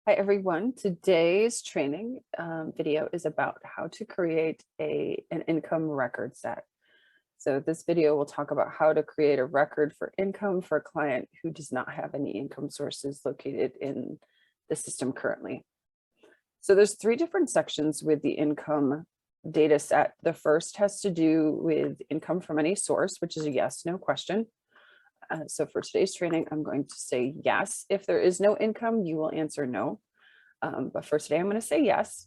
Hi, everyone. Today's training video is about how to create an income record set. So this video will talk about how to create a record for income for a client who does not have any income sources located in the system currently. So there's three different sections with the income data set. The first has to do with income from any source, which is a yes, no question. So for today's training, I'm going to say yes. If there is no income, you will answer no. But for today, I'm going to say yes.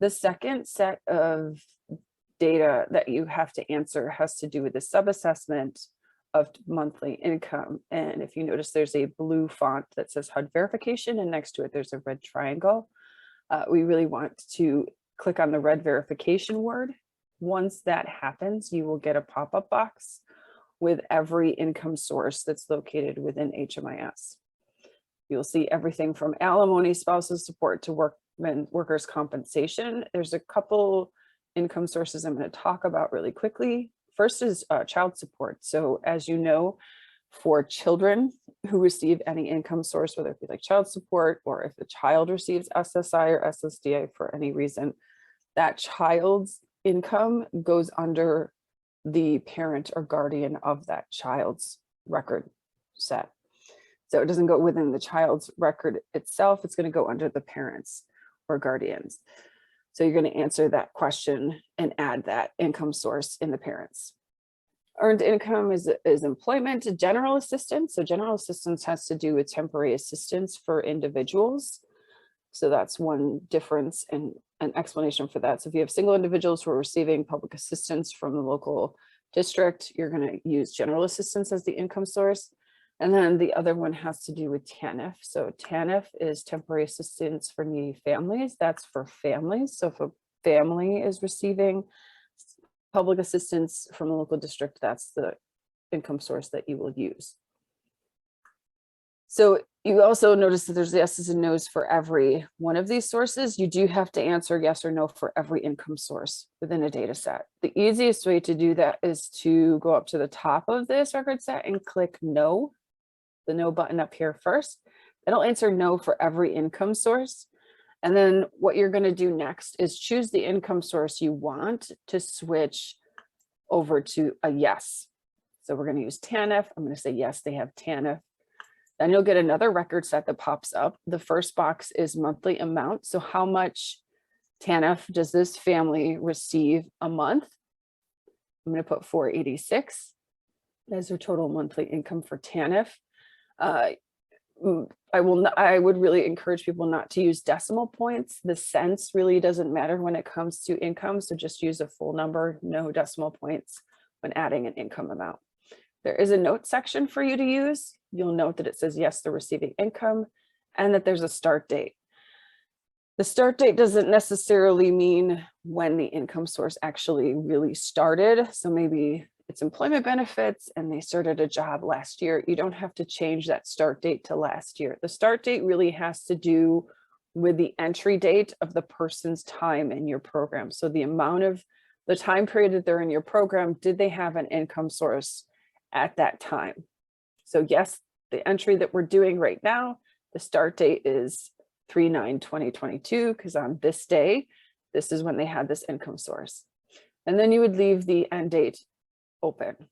The second set of data that you have to answer has to do with the sub-assessment of monthly income. And if you notice, there's a blue font that says HUD verification, and next to it, there's a red triangle. We really want to click on the red verification word. Once that happens, you will get a pop-up box with every income source that's located within HMIS. You'll see everything from alimony, spousal support to workers' compensation. There's a couple income sources I'm going to talk about really quickly. First is child support. So as you know, for children who receive any income source, whether it be like child support or if the child receives SSI or SSDI for any reason, that child's income goes under the parent or guardian of that child's record set. So it doesn't go within the child's record itself, it's going to go under the parents or guardians. So you're going to answer that question and add that income source in the parents. Earned income is employment, general assistance. So general assistance has to do with temporary assistance for individuals. So that's one difference and an explanation for that. So if you have single individuals who are receiving public assistance from the local district, you're going to use general assistance as the income source. And then the other one has to do with TANF. So TANF is temporary assistance for needy families. That's for families. So if a family is receiving public assistance from the local district, that's the income source that you will use. So you also notice that there's yeses and nos for every one of these sources. You do have to answer yes or no for every income source within a data set. The easiest way to do that is to go up to the top of this record set and click no, the no button up here first. It'll answer no for every income source. And then what you're going to do next is choose the income source you want to switch over to a yes. So we're going to use TANF. I'm going to say yes, they have TANF. Then you'll get another record set that pops up. The first box is monthly amount. So how much TANF does this family receive a month? I'm going to put 486. That's their total monthly income for TANF. I would really encourage people not to use decimal points. The cents really doesn't matter when it comes to income. So just use a full number, no decimal points when adding an income amount. There is a note section for you to use. You'll note that it says, yes, they're receiving income and that there's a start date. The start date doesn't necessarily mean when the income source actually really started. So maybe it's employment benefits and they started a job last year. You don't have to change that start date to last year. The start date really has to do with the entry date of the person's time in your program. So the amount of the time period that they're in your program, did they have an income source at that time? So yes, the entry that we're doing right now, the start date is 3/9/2022, because on this day, this is when they had this income source. And then you would leave the end date open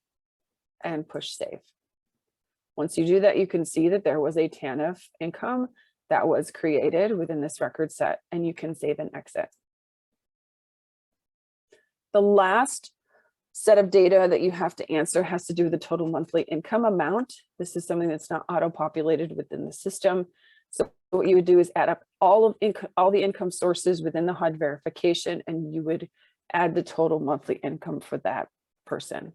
and push save. Once you do that, you can see that there was a TANF income that was created within this record set, and you can save and exit. The last set of data that you have to answer has to do with the total monthly income amount. This is something that's not auto-populated within the system. So what you would do is add up all the income sources within the HUD verification, and you would add the total monthly income for that person.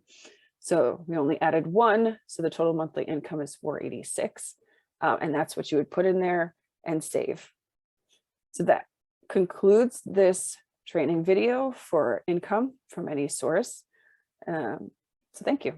So we only added one, so the total monthly income is 486, and that's what you would put in there and save. So that concludes this training video for income from any source. So thank you.